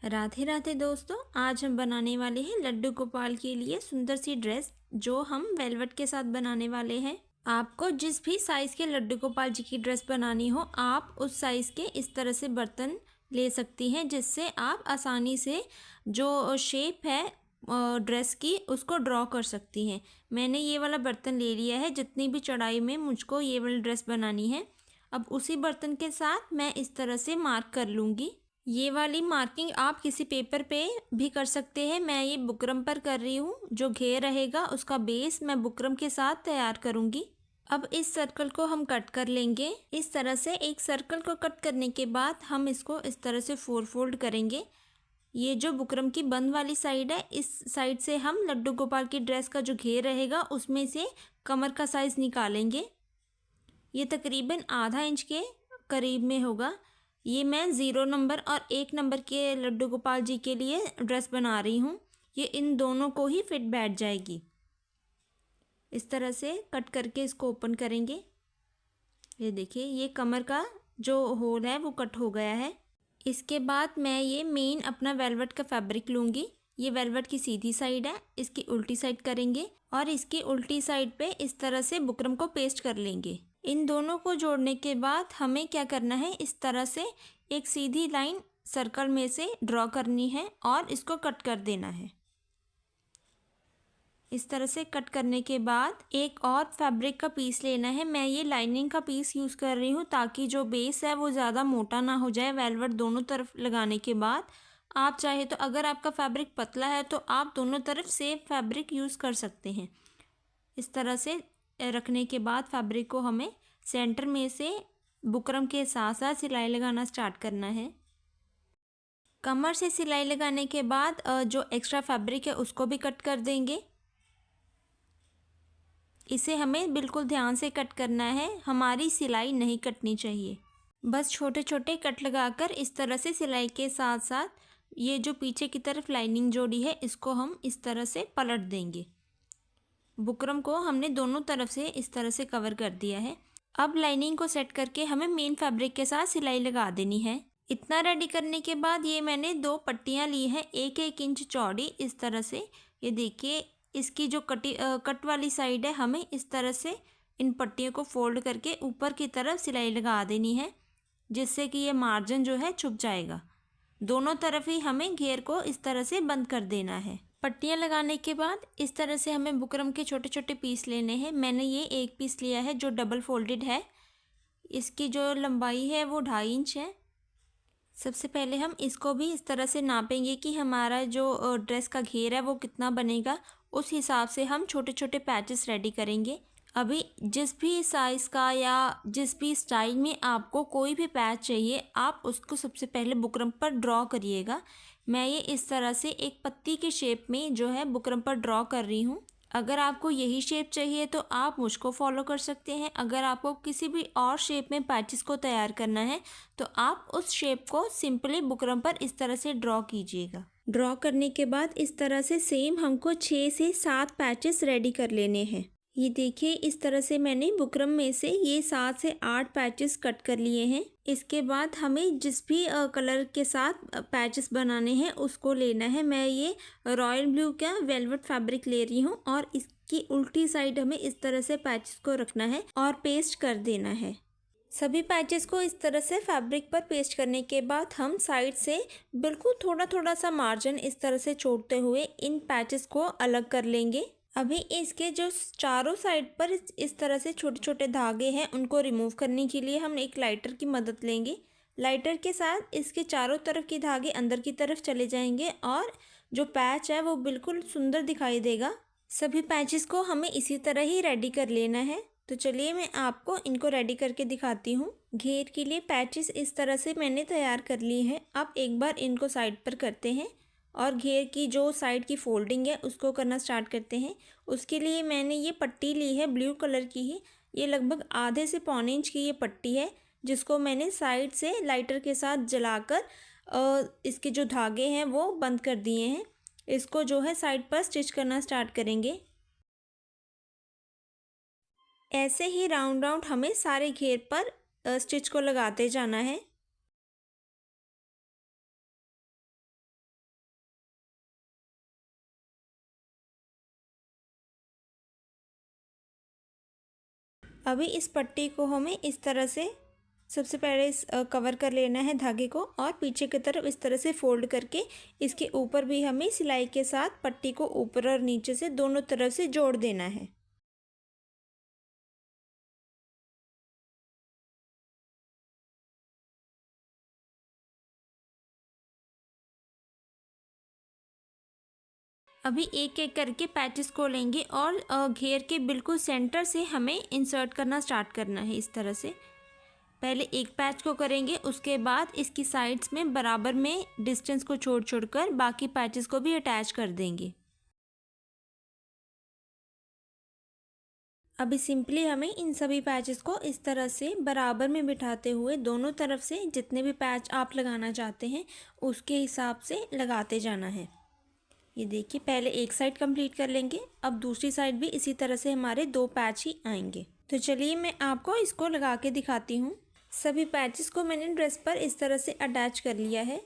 राधे राधे दोस्तों, आज हम बनाने वाले हैं लड्डू गोपाल के लिए सुंदर सी ड्रेस जो हम वेलवेट के साथ बनाने वाले हैं। आपको जिस भी साइज़ के लड्डू गोपाल जी की ड्रेस बनानी हो, आप उस साइज़ के इस तरह से बर्तन ले सकती हैं, जिससे आप आसानी से जो शेप है ड्रेस की उसको ड्रॉ कर सकती हैं। मैंने ये वाला बर्तन ले लिया है, जितनी भी चौड़ाई में मुझको ये वाली ड्रेस बनानी है। अब उसी बर्तन के साथ मैं इस तरह से मार्क कर लूँगी। ये वाली मार्किंग आप किसी पेपर पे भी कर सकते हैं। मैं ये बुकरम पर कर रही हूँ। जो घेर रहेगा उसका बेस मैं बुकरम के साथ तैयार करूँगी। अब इस सर्कल को हम कट कर लेंगे। इस तरह से एक सर्कल को कट करने के बाद हम इसको इस तरह से 4 फोल्ड करेंगे। ये जो बुकरम की बंद वाली साइड है, इस साइड से हम लड्डू गोपाल की ड्रेस का जो घेर रहेगा उसमें से कमर का साइज़ निकालेंगे। ये तकरीबन आधा इंच के करीब में होगा। ये मैं 0 नंबर और 1 नंबर के लड्डू गोपाल जी के लिए ड्रेस बना रही हूँ। ये इन दोनों को ही फिट बैठ जाएगी। इस तरह से कट करके इसको ओपन करेंगे। ये देखिए, ये कमर का जो होल है वो कट हो गया है। इसके बाद मैं ये मेन अपना वेलवेट का फैब्रिक लूँगी। ये वेलवेट की सीधी साइड है, इसकी उल्टी साइड करेंगे और इसकी उल्टी साइड पे इस तरह से बुकरम को पेस्ट कर लेंगे। इन दोनों को जोड़ने के बाद हमें क्या करना है, इस तरह से एक सीधी लाइन सर्कल में से ड्रॉ करनी है और इसको कट कर देना है। इस तरह से कट करने के बाद एक और फैब्रिक का पीस लेना है। मैं ये लाइनिंग का पीस यूज़ कर रही हूँ ताकि जो बेस है वो ज़्यादा मोटा ना हो जाए। वेलवेट दोनों तरफ लगाने के बाद आप चाहे तो, अगर आपका फैब्रिक पतला है तो आप दोनों तरफ सेम फैब्रिक यूज़ कर सकते हैं। इस तरह से रखने के बाद फैब्रिक को हमें सेंटर में से बुकरम के साथ साथ सिलाई लगाना स्टार्ट करना है। कमर से सिलाई लगाने के बाद जो एक्स्ट्रा फैब्रिक है उसको भी कट कर देंगे। इसे हमें बिल्कुल ध्यान से कट करना है, हमारी सिलाई नहीं कटनी चाहिए। बस छोटे छोटे कट लगाकर इस तरह से सिलाई के साथ साथ ये जो पीछे की तरफ लाइनिंग जोड़ी है इसको हम इस तरह से पलट देंगे। बुकरम को हमने दोनों तरफ से इस तरह से कवर कर दिया है। अब लाइनिंग को सेट करके हमें मेन फैब्रिक के साथ सिलाई लगा देनी है। इतना रेडी करने के बाद ये मैंने 2 पट्टियाँ ली हैं 1-1 इंच चौड़ी। इस तरह से ये देखिए, इसकी जो कट वाली साइड है हमें इस तरह से इन पट्टियों को फोल्ड करके ऊपर की तरफ सिलाई लगा देनी है, जिससे कि ये मार्जिन जो है छुप जाएगा। दोनों तरफ ही हमें घेर को इस तरह से बंद कर देना है। पट्टियाँ लगाने के बाद इस तरह से हमें बुकरम के छोटे छोटे पीस लेने हैं। मैंने ये एक पीस लिया है जो डबल फोल्डेड है। इसकी जो लंबाई है वो 2.5 इंच है। सबसे पहले हम इसको भी इस तरह से नापेंगे कि हमारा जो ड्रेस का घेर है वो कितना बनेगा। उस हिसाब से हम छोटे छोटे पैचेस रेडी करेंगे। अभी जिस भी साइज़ का या जिस भी स्टाइल में आपको कोई भी पैच चाहिए, आप उसको सबसे पहले बुकरम पर ड्रॉ करिएगा। मैं ये इस तरह से एक पत्ती के शेप में जो है बुकरम पर ड्रॉ कर रही हूँ। अगर आपको यही शेप चाहिए तो आप मुझको फॉलो कर सकते हैं। अगर आपको किसी भी और शेप में पैचेस को तैयार करना है तो आप उस शेप को सिंपली बुकरम पर इस तरह से ड्रॉ कीजिएगा। ड्रॉ करने के बाद इस तरह से सेम हमको 6 से 7 पैचेस रेडी कर लेने हैं। ये देखिए, इस तरह से मैंने बुकरम में से ये 7 से 8 पैचेस कट कर लिए हैं। इसके बाद हमें जिस भी कलर के साथ पैचेस बनाने हैं उसको लेना है। मैं ये रॉयल ब्लू का वेलवेट फैब्रिक ले रही हूँ और इसकी उल्टी साइड हमें इस तरह से पैचेस को रखना है और पेस्ट कर देना है। सभी पैचेस को इस तरह से फैब्रिक पर पेस्ट करने के बाद हम साइड से बिल्कुल थोड़ा थोड़ा सा मार्जिन इस तरह से छोड़ते हुए इन पैचेस को अलग कर लेंगे। अभी इसके जो चारों साइड पर इस तरह से छोटे छोटे धागे हैं उनको रिमूव करने के लिए हम एक लाइटर की मदद लेंगे। लाइटर के साथ इसके चारों तरफ के धागे अंदर की तरफ चले जाएंगे और जो पैच है वो बिल्कुल सुंदर दिखाई देगा। सभी पैचेस को हमें इसी तरह ही रेडी कर लेना है। तो चलिए मैं आपको इनको रेडी करके दिखाती हूँ। घेर के लिए पैचेस इस तरह से मैंने तैयार कर लिए हैं। अब एक बार इनको साइड पर करते हैं और घेर की जो साइड की फोल्डिंग है उसको करना स्टार्ट करते हैं। उसके लिए मैंने ये पट्टी ली है ब्लू कलर की ही। ये लगभग आधे से पौने इंच की ये पट्टी है, जिसको मैंने साइड से लाइटर के साथ जलाकर इसके जो धागे हैं वो बंद कर दिए हैं। इसको जो है साइड पर स्टिच करना स्टार्ट करेंगे। ऐसे ही राउंड राउंड हमें सारे घेर पर स्टिच को लगाते जाना है। अभी इस पट्टी को हमें इस तरह से सबसे पहले कवर कर लेना है धागे को, और पीछे की तरफ इस तरह से फोल्ड करके इसके ऊपर भी हमें सिलाई के साथ पट्टी को ऊपर और नीचे से दोनों तरफ से जोड़ देना है। अभी एक एक करके पैचेस को लेंगे और घेर के बिल्कुल सेंटर से हमें इंसर्ट करना स्टार्ट करना है। इस तरह से पहले एक पैच को करेंगे, उसके बाद इसकी साइड्स में बराबर में डिस्टेंस को छोड़ छोड़कर बाकी पैचेस को भी अटैच कर देंगे। अभी सिंपली हमें इन सभी पैचेस को इस तरह से बराबर में बिठाते हुए दोनों तरफ से जितने भी पैच आप लगाना चाहते हैं उसके हिसाब से लगाते जाना है। ये देखिए, पहले एक साइड कंप्लीट कर लेंगे, अब दूसरी साइड भी इसी तरह से हमारे 2 पैच ही आएंगे। तो चलिए मैं आपको इसको लगा के दिखाती हूँ। सभी पैचेस को मैंने ड्रेस पर इस तरह से अटैच कर लिया है।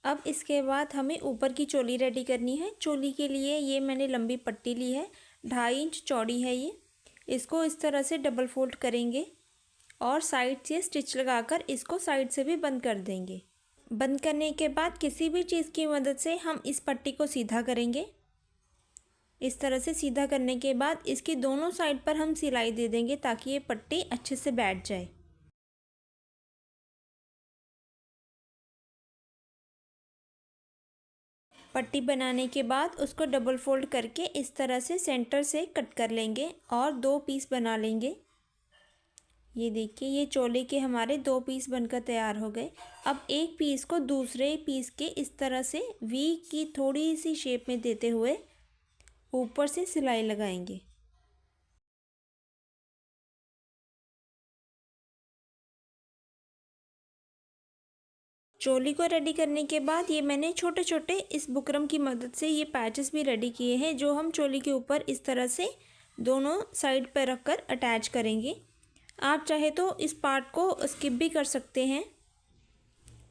अब इसके बाद हमें ऊपर की चोली रेडी करनी है। चोली के लिए ये मैंने लंबी पट्टी ली है, 2.5 इंच चौड़ी है ये। इसको इस तरह से डबल फोल्ड करेंगे और साइड से स्टिच लगाकर इसको साइड से भी बंद कर देंगे। बंद करने के बाद किसी भी चीज़ की मदद से हम इस पट्टी को सीधा करेंगे। इस तरह से सीधा करने के बाद इसकी दोनों साइड पर हम सिलाई दे देंगे ताकि ये पट्टी अच्छे से बैठ जाए। पट्टी बनाने के बाद उसको डबल फोल्ड करके इस तरह से सेंटर से कट कर लेंगे और 2 पीस बना लेंगे। ये देखिए, ये चोली के हमारे 2 पीस बनकर तैयार हो गए। अब एक पीस को दूसरे पीस के इस तरह से वी की थोड़ी सी शेप में देते हुए ऊपर से सिलाई लगाएंगे। चोली को रेडी करने के बाद ये मैंने छोटे छोटे इस बुकरम की मदद से ये पैचेस भी रेडी किए हैं, जो हम चोली के ऊपर इस तरह से दोनों साइड पर रखकर अटैच करेंगे। आप चाहे तो इस पार्ट को स्किप भी कर सकते हैं,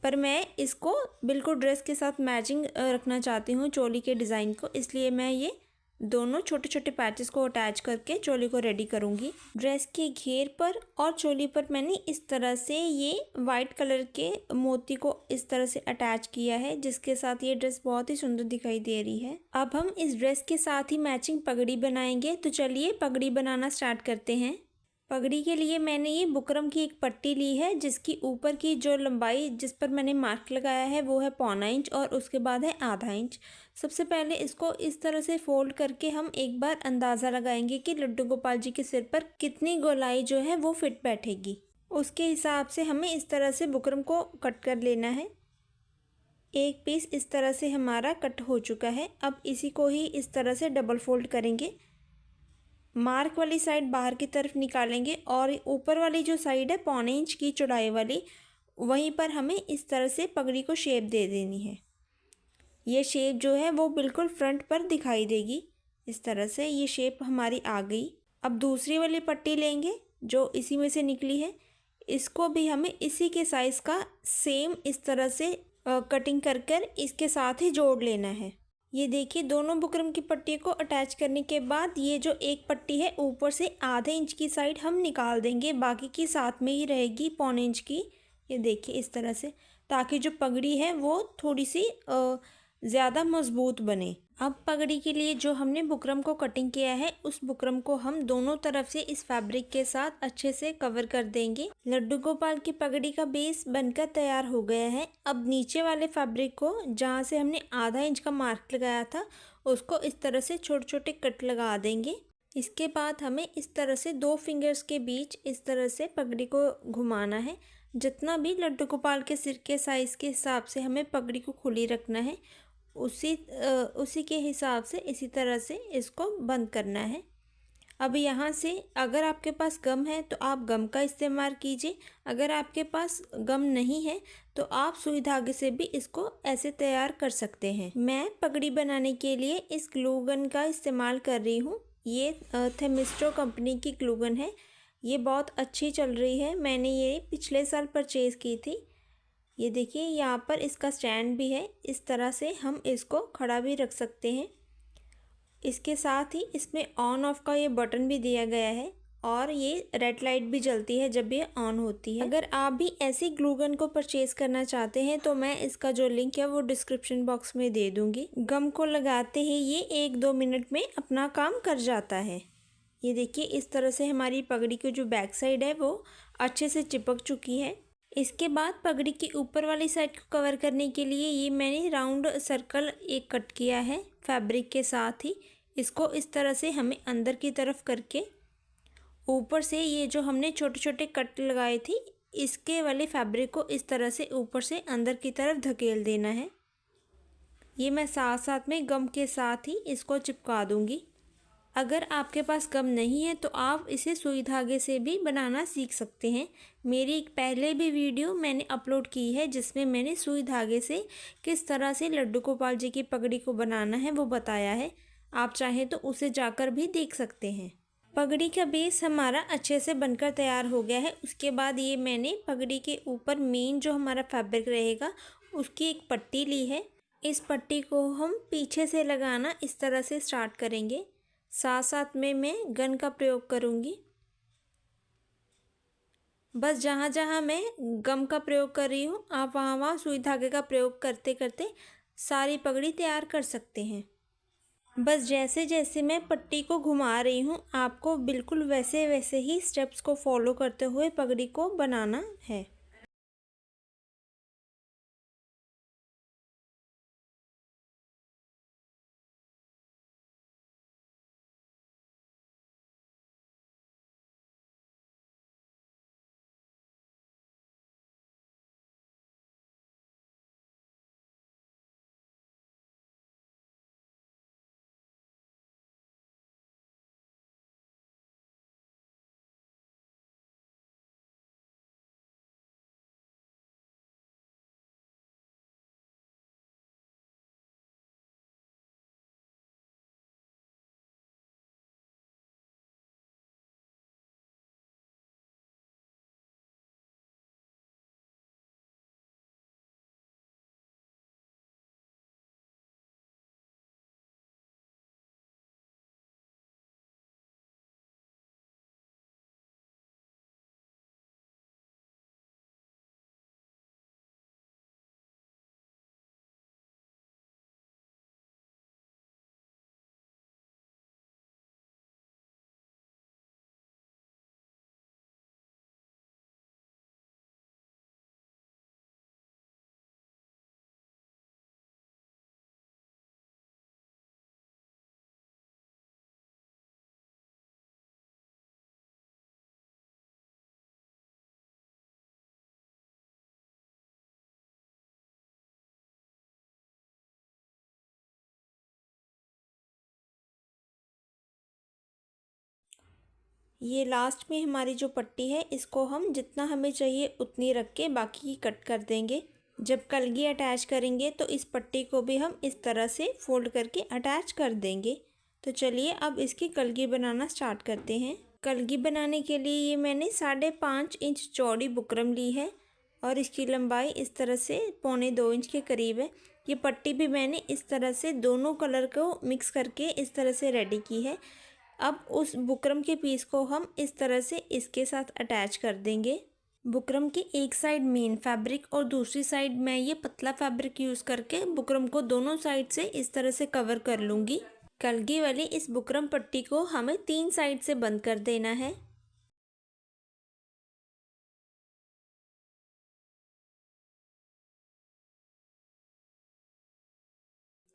पर मैं इसको बिल्कुल ड्रेस के साथ मैचिंग रखना चाहती हूँ चोली के डिज़ाइन को, इसलिए मैं ये दोनों छोटे छोटे पैचेस को अटैच करके चोली को रेडी करूँगी। ड्रेस के घेर पर और चोली पर मैंने इस तरह से ये वाइट कलर के मोती को इस तरह से अटैच किया है, जिसके साथ ये ड्रेस बहुत ही सुंदर दिखाई दे रही है। अब हम इस ड्रेस के साथ ही मैचिंग पगड़ी बनाएंगे, तो चलिए पगड़ी बनाना स्टार्ट करते हैं। पगड़ी के लिए मैंने ये बुकरम की एक पट्टी ली है, जिसकी ऊपर की जो लंबाई जिस पर मैंने मार्क लगाया है वो है 1.25 इंच और उसके बाद है 0.5 इंच। सबसे पहले इसको इस तरह से फोल्ड करके हम एक बार अंदाज़ा लगाएंगे कि लड्डू गोपाल जी के सिर पर कितनी गोलाई जो है वो फिट बैठेगी। उसके हिसाब से हमें इस तरह से बुकरम को कट कर लेना है। एक पीस इस तरह से हमारा कट हो चुका है। अब इसी को ही इस तरह से डबल फोल्ड करेंगे, मार्क वाली साइड बाहर की तरफ निकालेंगे और ऊपर वाली जो साइड है 1.25 इंच की चौड़ाई वाली, वहीं पर हमें इस तरह से पगड़ी को शेप दे देनी है। ये शेप जो है वो बिल्कुल फ्रंट पर दिखाई देगी। इस तरह से ये शेप हमारी आ गई। अब दूसरी वाली पट्टी लेंगे जो इसी में से निकली है, इसको भी हमें इसी के साइज़ का सेम इस तरह से कटिंग कर कर इसके साथ ही जोड़ लेना है। ये देखिए, दोनों बुकरम की पट्टी को अटैच करने के बाद ये जो एक पट्टी है ऊपर से 0.5 इंच की साइड हम निकाल देंगे, बाकी की साथ में ही रहेगी 1.25 इंच की। ये देखिए इस तरह से, ताकि जो पगड़ी है वो थोड़ी सी ज़्यादा मजबूत बने। अब पगड़ी के लिए जो हमने बुकरम को कटिंग किया है उस बुकरम को हम दोनों तरफ से इस फैब्रिक के साथ अच्छे से कवर कर देंगे। लड्डू गोपाल की पगड़ी का बेस बनकर तैयार हो गया है। अब नीचे वाले फैब्रिक को जहाँ से हमने 0.5 इंच का मार्क लगाया था उसको इस तरह से छोटे छोटे कट लगा देंगे। इसके बाद हमें इस तरह से 2 फिंगर्स के बीच इस तरह से पगड़ी को घुमाना है। जितना भी लड्डू गोपाल के सिर के साइज़ के हिसाब से हमें पगड़ी को खुली रखना है, उसी के हिसाब से इसी तरह से इसको बंद करना है। अब यहाँ से अगर आपके पास गम है तो आप गम का इस्तेमाल कीजिए, अगर आपके पास गम नहीं है तो आप सुई धागे से भी इसको ऐसे तैयार कर सकते हैं। मैं पगड़ी बनाने के लिए इस ग्लू गन का इस्तेमाल कर रही हूँ। ये थेमिस्टो कंपनी की ग्लू गन है, ये बहुत अच्छी चल रही है। मैंने ये पिछले साल परचेज़ की थी। ये देखिए, यहाँ पर इसका स्टैंड भी है, इस तरह से हम इसको खड़ा भी रख सकते हैं। इसके साथ ही इसमें ऑन ऑफ का ये बटन भी दिया गया है। और ये रेड लाइट भी जलती है जब ये ऑन होती है। अगर आप भी ऐसी ग्लू गन को परचेज़ करना चाहते हैं तो मैं इसका जो लिंक है वो डिस्क्रिप्शन बॉक्स में दे दूँगी। गम को लगाते ही ये 1-2 मिनट में अपना काम कर जाता है। ये देखिए इस तरह से हमारी पगड़ी की जो बैक साइड है वो अच्छे से चिपक चुकी है। इसके बाद पगड़ी के ऊपर वाली साइड को कवर करने के लिए ये मैंने राउंड सर्कल एक कट किया है फैब्रिक के साथ ही। इसको इस तरह से हमें अंदर की तरफ करके ऊपर से ये जो हमने छोटे छोटे कट लगाए थे इसके वाले फैब्रिक को इस तरह से ऊपर से अंदर की तरफ धकेल देना है। ये मैं साथ साथ में गम के साथ ही इसको चिपका दूंगी। अगर आपके पास गम नहीं है तो आप इसे सुई धागे से भी बनाना सीख सकते हैं। मेरी एक पहले भी वीडियो मैंने अपलोड की है जिसमें मैंने सुई धागे से किस तरह से लड्डू गोपाल जी की पगड़ी को बनाना है वो बताया है। आप चाहें तो उसे जाकर भी देख सकते हैं। पगड़ी का बेस हमारा अच्छे से बनकर तैयार हो गया है। उसके बाद ये मैंने पगड़ी के ऊपर मेन जो हमारा फैब्रिक रहेगा उसकी एक पट्टी ली है। इस पट्टी को हम पीछे से लगाना इस तरह से स्टार्ट करेंगे। साथ साथ में मैं गन का प्रयोग करूँगी। बस जहाँ जहाँ मैं गम का प्रयोग कर रही हूँ आप वहाँ वहाँ सुई धागे का प्रयोग करते करते सारी पगड़ी तैयार कर सकते हैं। बस जैसे जैसे मैं पट्टी को घुमा रही हूँ आपको बिल्कुल वैसे वैसे ही स्टेप्स को फॉलो करते हुए पगड़ी को बनाना है। ये लास्ट में हमारी जो पट्टी है इसको हम जितना हमें चाहिए उतनी रख के बाकी की कट कर देंगे। जब कलगी अटैच करेंगे तो इस पट्टी को भी हम इस तरह से फोल्ड करके अटैच कर देंगे। तो चलिए अब इसकी कलगी बनाना स्टार्ट करते हैं। कलगी बनाने के लिए ये मैंने 5.5 इंच चौड़ी बुकरम ली है और इसकी लंबाई इस तरह से 1.25 इंच के करीब है। ये पट्टी भी मैंने इस तरह से दोनों कलर को मिक्स करके इस तरह से रेडी की है। अब उस बुकरम के पीस को हम इस तरह से इसके साथ अटैच कर देंगे। बुकरम की एक साइड मेन फैब्रिक और दूसरी साइड मैं ये पतला फैब्रिक यूज़ करके बुकरम को दोनों साइड से इस तरह से कवर कर लूँगी। कलगी वाली इस बुकरम पट्टी को हमें 3 साइड से बंद कर देना है।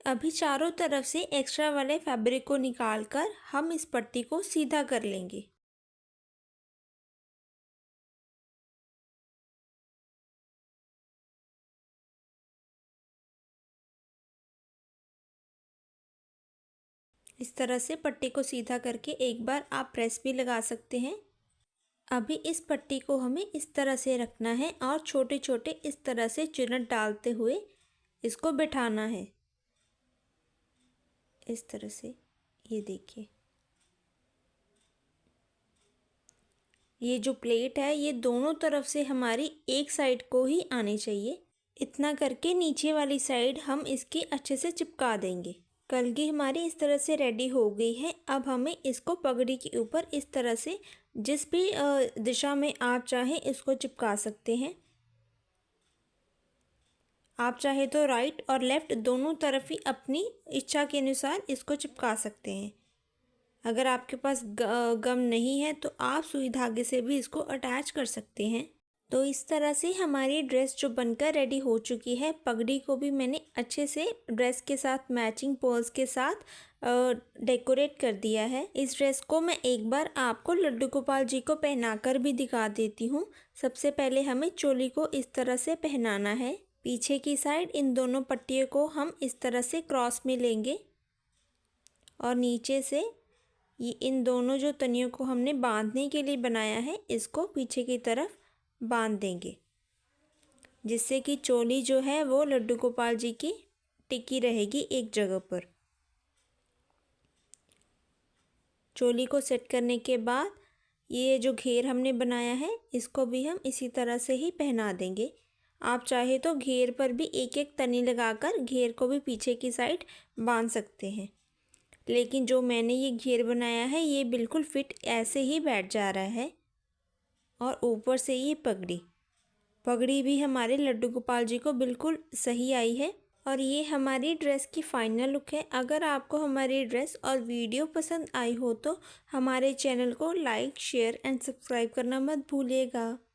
अभी चारों तरफ से एक्स्ट्रा वाले फैब्रिक को निकालकर हम इस पट्टी को सीधा कर लेंगे। इस तरह से पट्टी को सीधा करके एक बार आप प्रेस भी लगा सकते हैं। अभी इस पट्टी को हमें इस तरह से रखना है और छोटे छोटे इस तरह से चिरट डालते हुए इसको बिठाना है। इस तरह से ये देखिए, ये जो प्लेट है ये दोनों तरफ से हमारी एक साइड को ही आनी चाहिए। इतना करके नीचे वाली साइड हम इसकी अच्छे से चिपका देंगे। कलगी हमारी इस तरह से रेडी हो गई है। अब हमें इसको पगड़ी के ऊपर इस तरह से जिस भी दिशा में आप चाहें इसको चिपका सकते हैं। आप चाहे तो राइट और लेफ़्ट दोनों तरफ ही अपनी इच्छा के अनुसार इसको चिपका सकते हैं। अगर आपके पास गम नहीं है तो आप सुई धागे से भी इसको अटैच कर सकते हैं। तो इस तरह से हमारी ड्रेस जो बनकर रेडी हो चुकी है। पगड़ी को भी मैंने अच्छे से ड्रेस के साथ मैचिंग पर्ल्स के साथ डेकोरेट कर दिया है। इस ड्रेस को मैं एक बार आपको लड्डू गोपाल जी को पहनाकर भी दिखा देती हूँ। सबसे पहले हमें चोली को इस तरह से पहनाना है। पीछे की साइड इन दोनों पट्टियों को हम इस तरह से क्रॉस में लेंगे और नीचे से ये इन दोनों जो तनियों को हमने बांधने के लिए बनाया है इसको पीछे की तरफ बांध देंगे, जिससे कि चोली जो है वो लड्डू गोपाल जी की टिकी रहेगी एक जगह पर। चोली को सेट करने के बाद ये जो घेर हमने बनाया है इसको भी हम इसी तरह से ही पहना देंगे। आप चाहे तो घेर पर भी एक एक तनी लगाकर घेर को भी पीछे की साइड बांध सकते हैं, लेकिन जो मैंने ये घेर बनाया है ये बिल्कुल फिट ऐसे ही बैठ जा रहा है। और ऊपर से ये पगड़ी भी हमारे लड्डू गोपाल जी को बिल्कुल सही आई है। और ये हमारी ड्रेस की फाइनल लुक है। अगर आपको हमारी ड्रेस और वीडियो पसंद आई हो तो हमारे चैनल को लाइक, शेयर एंड सब्सक्राइब करना मत भूलिएगा।